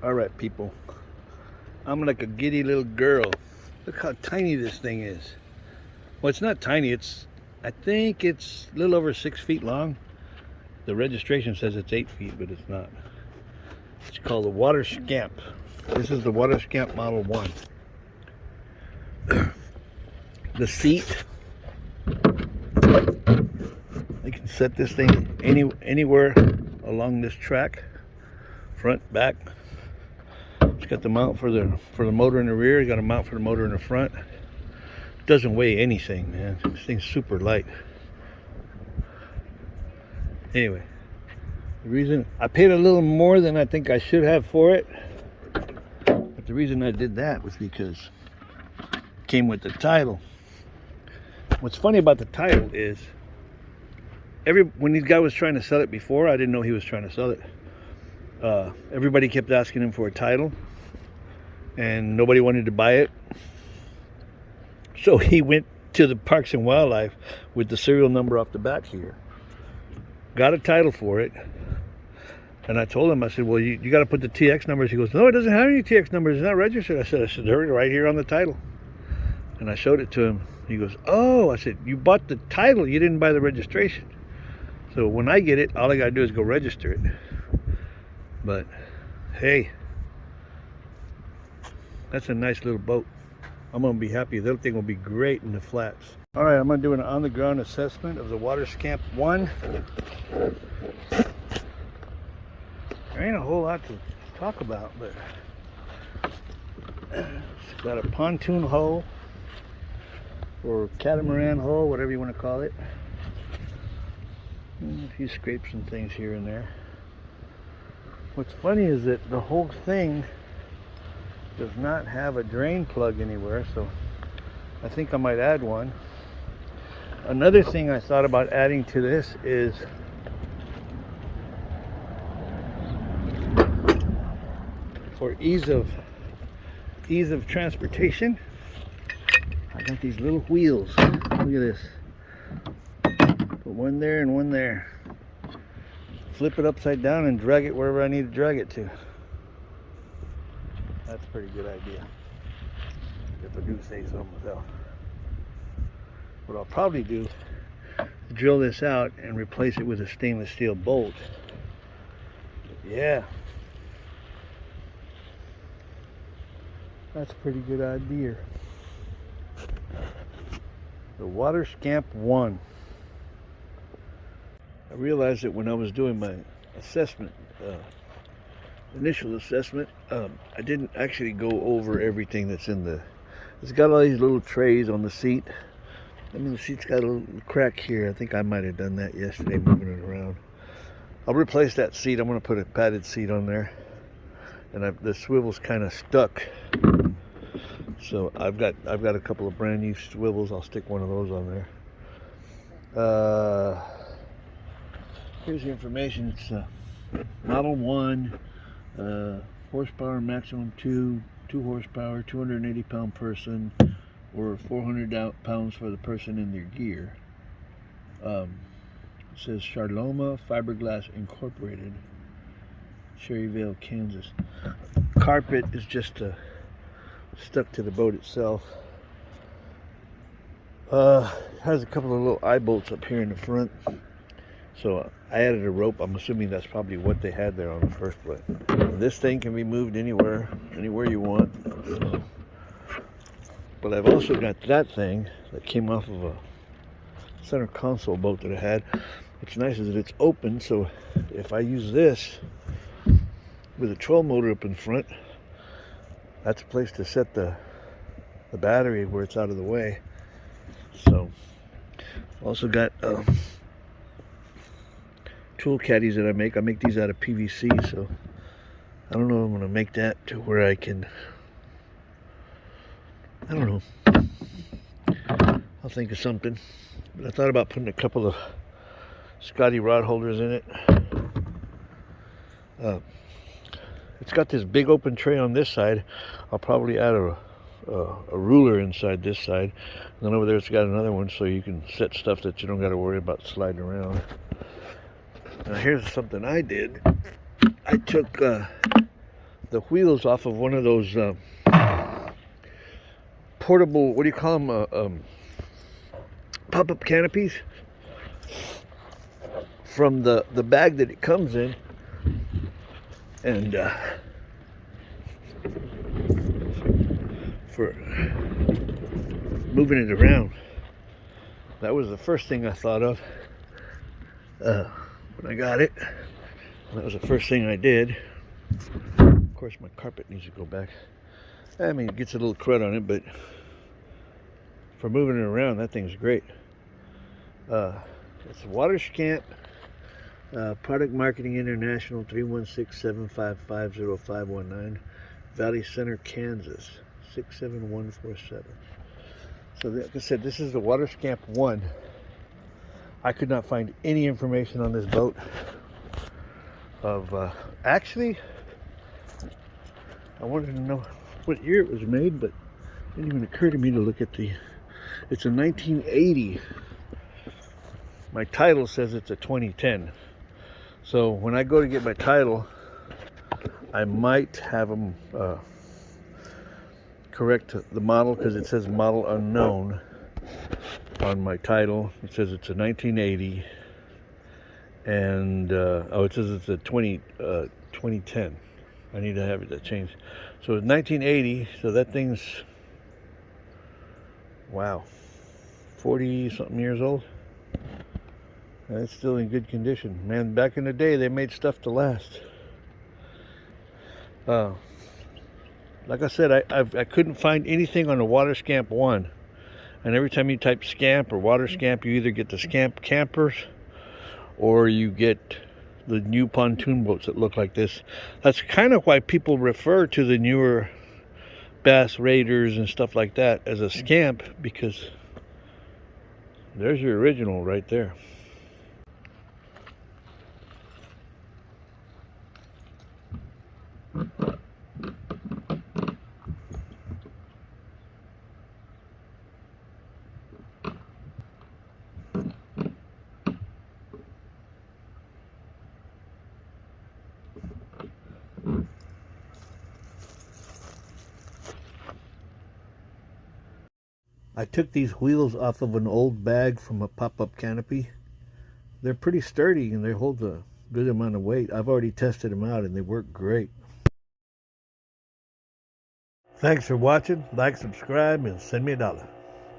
Alright people, I'm like a giddy little girl. Look how tiny this thing is. Well, it's not tiny, I think it's a little over 6 feet long. The registration says it's 8 feet, but it's not. It's called the Water Scamp. This is the Water Scamp Model 1. The seat, you can set this thing anywhere along this track, front, back. It's got the mount for the motor in the rear. You got a mount for the motor in the front. It doesn't weigh anything, man. This thing's super light. Anyway, the reason I paid a little more than I think I should have for it, but the reason I did that was because it came with the title. What's funny about the title is when this guy was trying to sell it before, I didn't know he was trying to sell it. Everybody kept asking him for a title and nobody wanted to buy it, so he went to the Parks and Wildlife with the serial number off the back here, got a title for it, and I told him, I said, well, you got to put the TX numbers. He goes, no, it doesn't have any TX numbers, it's not registered. I said they're right here on the title, and I showed it to him. He goes, oh. I said, you bought the title, you didn't buy the registration. So when I get it, all I gotta do is go register it. But hey, that's a nice little boat. I'm gonna be happy. That thing will be great in the flats. All right, I'm gonna do an on-the-ground assessment of the Water Scamp 1. There ain't a whole lot to talk about, but it's got a pontoon hull or catamaran hull, whatever you want to call it. And a few scrapes and things here and there. What's funny is that the whole thing does not have a drain plug anywhere, so I think I might add one. Another thing I thought about adding to this is for ease of transportation, I got these little wheels. Look at this. Put one there and one there. Flip it upside down and drag it wherever I need to drag it to. That's a pretty good idea, if I do say so myself. What I'll probably do is drill this out and replace it with a stainless steel bolt. Yeah, that's a pretty good idea. The Water Scamp 1. I realized that when I was doing my assessment, initial assessment, I didn't actually go over everything that's in the... It's got all these little trays on the seat. I mean, the seat's got a little crack here. I think I might have done that yesterday, moving it around. I'll replace that seat. I'm going to put a padded seat on there. And the swivel's kind of stuck. So I've got a couple of brand new swivels. I'll stick one of those on there. Here's the information. It's Model 1, horsepower maximum 2 horsepower, 280 pound person, or 400 pounds for the person in their gear. It says Charloma Fiberglass Incorporated, Cherryvale, Kansas. Carpet is just stuck to the boat itself. Has a couple of little eye bolts up here in the front. So I added a rope. I'm assuming that's probably what they had there on the first place. This thing can be moved anywhere you want. So, but I've also got that thing that came off of a center console boat that I had. What's nice is that it's open, so if I use this with a troll motor up in front, that's a place to set the battery where it's out of the way. So also got tool caddies that I make. I make these out of PVC, so I don't know if I'm going to make that to where I can, I don't know, I'll think of something. But I thought about putting a couple of Scotty rod holders in it. It's got this big open tray on this side. I'll probably add a ruler inside this side, and then over there it's got another one so you can set stuff that you don't got to worry about sliding around. Now here's something I did. I took the wheels off of one of those portable, what do you call them, pop-up canopies, from the bag that it comes in. And for moving it around, that was the first thing I thought of when I got it. That was the first thing I did. Of course, my carpet needs to go back. I mean, it gets a little crud on it, but for moving it around, that thing's great. It's Water Scamp, Product Marketing International, 316-755-0519, Valley Center, Kansas, 67147. So like I said, this is the Water Scamp 1. I could not find any information on this boat of, actually, I wanted to know what year it was made, but it didn't even occur to me to look at it's a 1980. My title says it's a 2010. So when I go to get my title, I might have them correct the model, because it says model unknown on my title. It says it's a 1980, and it says it's a 2010. I need to have it changed. So it's 1980, so that thing's, wow, 40 something years old. And it's still in good condition. Man, back in the day, they made stuff to last. Like I said, I couldn't find anything on the Water Scamp 1. And every time you type Scamp or Water Scamp, you either get the Scamp campers or you get the new pontoon boats that look like this. That's kind of why people refer to the newer Bass Raiders and stuff like that as a Scamp, because there's your original right there. I took these wheels off of an old bag from a pop-up canopy. They're pretty sturdy and they hold a good amount of weight. I've already tested them out and they work great. Thanks for watching. Like, subscribe, and send me $1.